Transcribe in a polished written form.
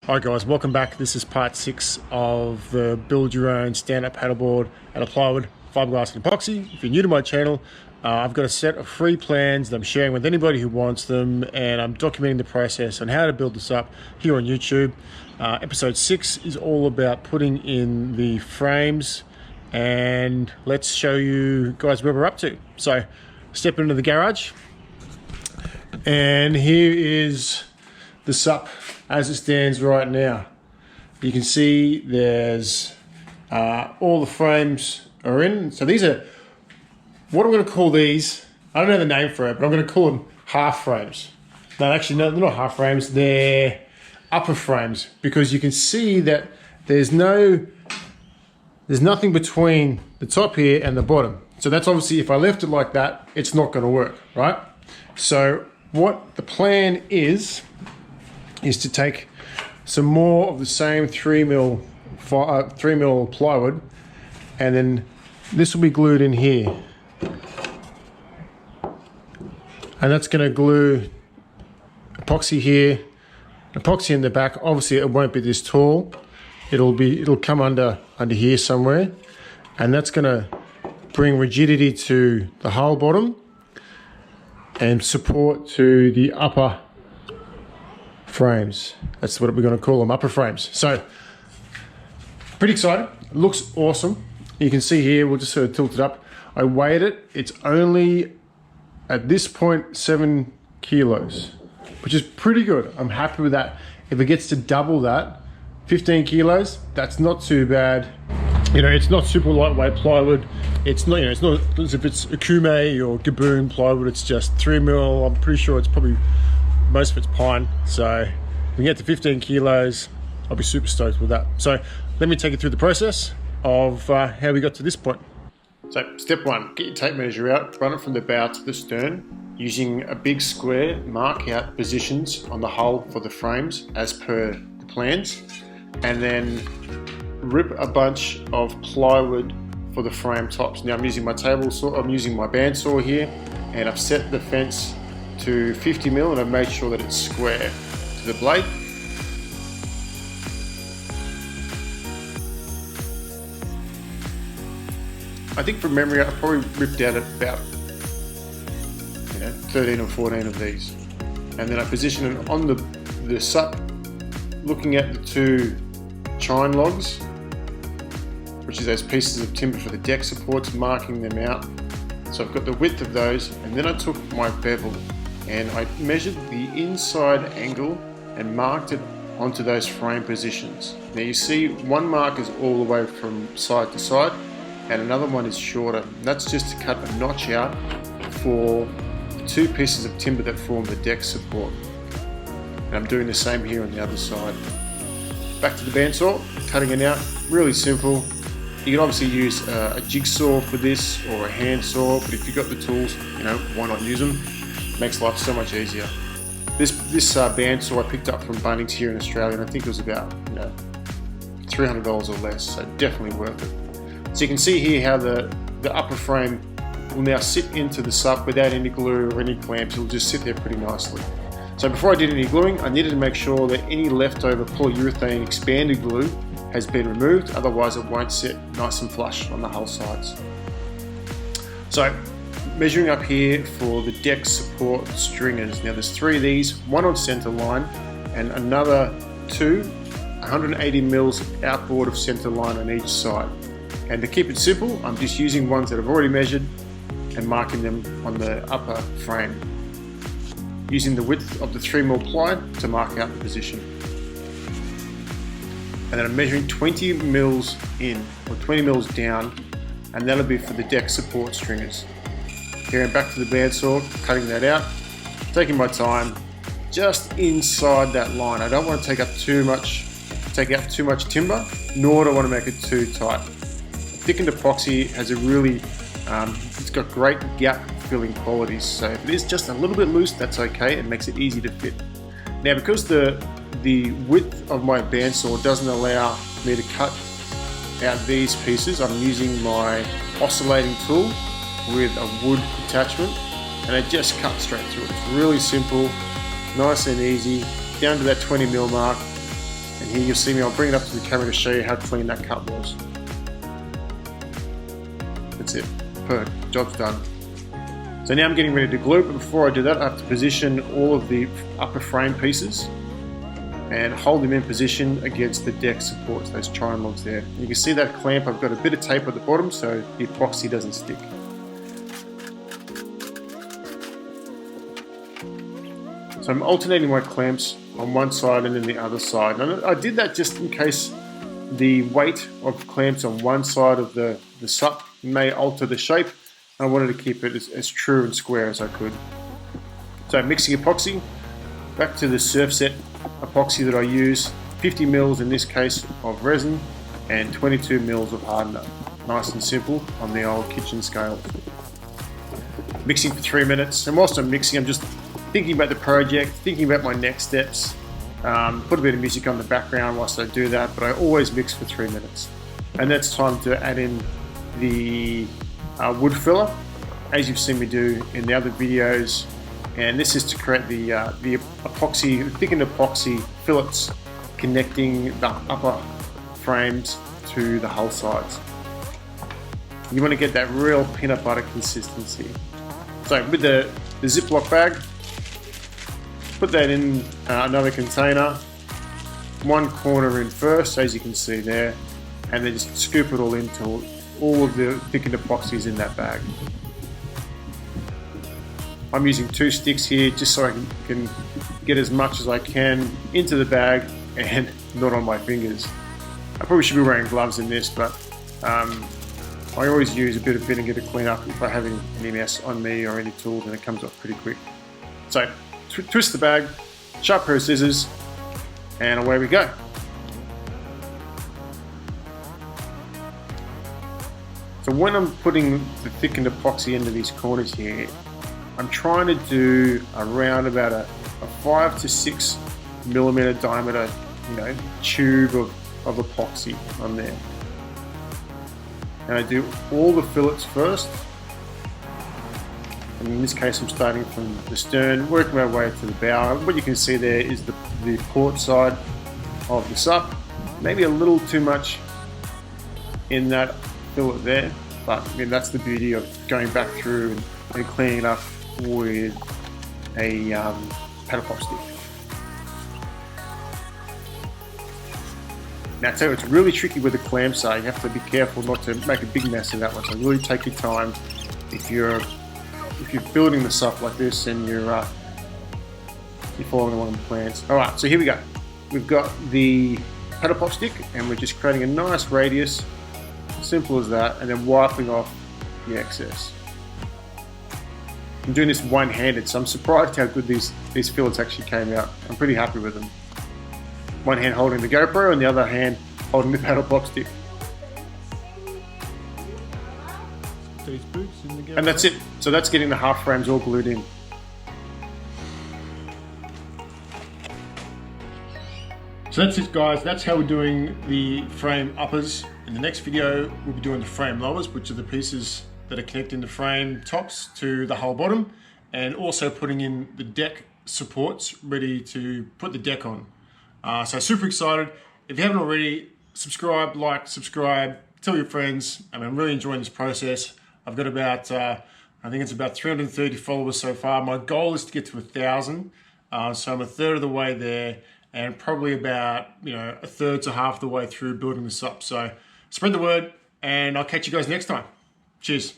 Hi guys, welcome back. This is part 6 of the build your own stand-up paddleboard out of plywood, fiberglass and epoxy. If you're new to my channel, I've got a set of free plans that I'm sharing with anybody who wants them, and I'm documenting the process on how to build this up here on YouTube. Episode 6 is all about putting in the frames, and let's show you guys where we're up to. So step into the garage, and here is the SUP as it stands right now. You can see there's all the frames are in. So these are what I'm going to call these. I don't know the name for it, but I'm going to call them half frames. No, actually, no, they're not half frames. They're upper frames, because you can see that there's nothing between the top here and the bottom. So that's obviously, if I left it like that, it's not going to work, right? So what the plan is to take some more of the same 3mm plywood, and then this will be glued in here, and that's going to glue epoxy here, epoxy in the back. Obviously it won't be this tall, it'll come under here somewhere, and that's going to bring rigidity to the hull bottom and support to the upper frames. That's what we're going to call them, upper frames. So pretty excited. It looks awesome. You can see here, we'll just sort of tilt it up. I weighed it. It's only at this point 7 kilos, which is pretty good. I'm happy with that. If it gets to double that, 15 kilos, that's not too bad. You know, it's not super lightweight plywood. It's not, it's not as if it's Akume or Gaboon plywood. It's just 3mm. I'm pretty sure it's probably, most of it's pine. So if we get to 15 kilos, I'll be super stoked with that. So let me take you through the process of how we got to this point. So step 1, get your tape measure out, run it from the bow to the stern. Using a big square, mark out positions on the hull for the frames as per the plans, and then rip a bunch of plywood for the frame tops. Now I'm using my table saw, I'm using my bandsaw here, and I've set the fence to 50mm, and I've made sure that it's square to the blade. I think from memory I've probably ripped out about 13 or 14 of these, and then I position it on the SUP, looking at the 2 chine logs, which is those pieces of timber for the deck supports, marking them out. So I've got the width of those, and then I took my bevel and I measured the inside angle and marked it onto those frame positions. Now you see one mark is all the way from side to side, and another one is shorter. That's just to cut a notch out for the 2 pieces of timber that form the deck support. And I'm doing the same here on the other side. Back to the bandsaw, cutting it out, really simple. You can obviously use a jigsaw for this, or a hand saw, but if you've got the tools, why not use them? Makes life so much easier. This bandsaw I picked up from Bunnings here in Australia, and I think it was about $300 or less, so definitely worth it. So you can see here how the upper frame will now sit into the SUP without any glue or any clamps. It'll just sit there pretty nicely. So before I did any gluing, I needed to make sure that any leftover polyurethane expanded glue has been removed, otherwise it won't sit nice and flush on the hull sides. So measuring up here for the deck support stringers. Now there's 3 of these, one on center line and another 2 180mm outboard of center line on each side. And to keep it simple, I'm just using ones that I've already measured and marking them on the upper frame, using the width of the 3mm ply to mark out the position. And then I'm measuring 20mm in, or 20mm down, and that'll be for the deck support stringers. Going back to the bandsaw, cutting that out, taking my time, just inside that line. I don't want to take out too much timber, nor do I want to make it too tight. Thickened epoxy has a really, it's got great gap filling qualities, so if it is just a little bit loose, that's okay. It makes it easy to fit. Now because the width of my bandsaw doesn't allow me to cut out these pieces, I'm using my oscillating tool with a wood attachment, and it just cuts straight through it. It's really simple, nice and easy, down to that 20mm mark, And here you'll see me, I'll bring it up to the camera to show you how clean that cut was. That's it, perfect, job's done. So now I'm getting ready to glue, but before I do that, I have to position all of the upper frame pieces and hold them in position against the deck supports, those chine logs there. You can see that clamp, I've got a bit of tape at the bottom so the epoxy doesn't stick. So I'm alternating my clamps on one side and then the other side. And I did that just in case the weight of clamps on one side of the SUP may alter the shape. I wanted to keep it as true and square as I could. So mixing epoxy, back to the SurfSet epoxy that I use, 50 mils in this case of resin and 22 mils of hardener. Nice and simple on the old kitchen scale. Mixing for 3 minutes, and whilst I'm mixing, I'm just thinking about the project, thinking about my next steps. Put a bit of music on the background whilst I do that, but I always mix for 3 minutes. And that's time to add in the wood filler, as you've seen me do in the other videos. And this is to create the epoxy, thickened epoxy fillets connecting the upper frames to the hull sides. You want to get that real peanut butter consistency. So with the Ziploc bag, put that in another container, one corner in first, as you can see there, and then just scoop it all into all of the thickened epoxies in that bag. I'm using 2 sticks here just so I can get as much as I can into the bag and not on my fingers. I probably should be wearing gloves in this, but I always use a bit of vinegar to clean up if I have any mess on me or any tools, and it comes off pretty quick. So twist the bag, sharp pair of scissors, and away we go. So when I'm putting the thickened epoxy into these corners here, I'm trying to do around about a 5 to 6 millimeter diameter, tube of epoxy on there. And I do all the fillets first. And in this case, I'm starting from the stern, working my way to the bow. What you can see there is the port side of the SUP. Maybe a little too much in that fillet there, but that's the beauty of going back through and cleaning it up with a paddle pop stick. Now, I tell you, it's really tricky with the clamps, so you have to be careful not to make a big mess of that one. So really take your time if you're building the SUP like this and you're following along the plans. All right, so here we go. We've got the paddle pop stick, and we're just creating a nice radius, simple as that, and then wiping off the excess. I'm doing this one-handed, so I'm surprised how good these fillets actually came out. I'm pretty happy with them. One hand holding the GoPro and the other hand holding the paddle pop stick. These boots in the GoPro. And that's it. So that's getting the half frames all glued in. So that's it, guys. That's how we're doing the frame uppers. In the next video, we'll be doing the frame lowers, which are the pieces that are connecting the frame tops to the hull bottom, and also putting in the deck supports ready to put the deck on. So super excited. If you haven't already, subscribe, tell your friends. I'm really enjoying this process. I've got about, I think it's about 330 followers so far. My goal is to get to 1,000. So I'm a third of the way there, and probably about, a third to half the way through building this up. So spread the word, and I'll catch you guys next time. Cheers.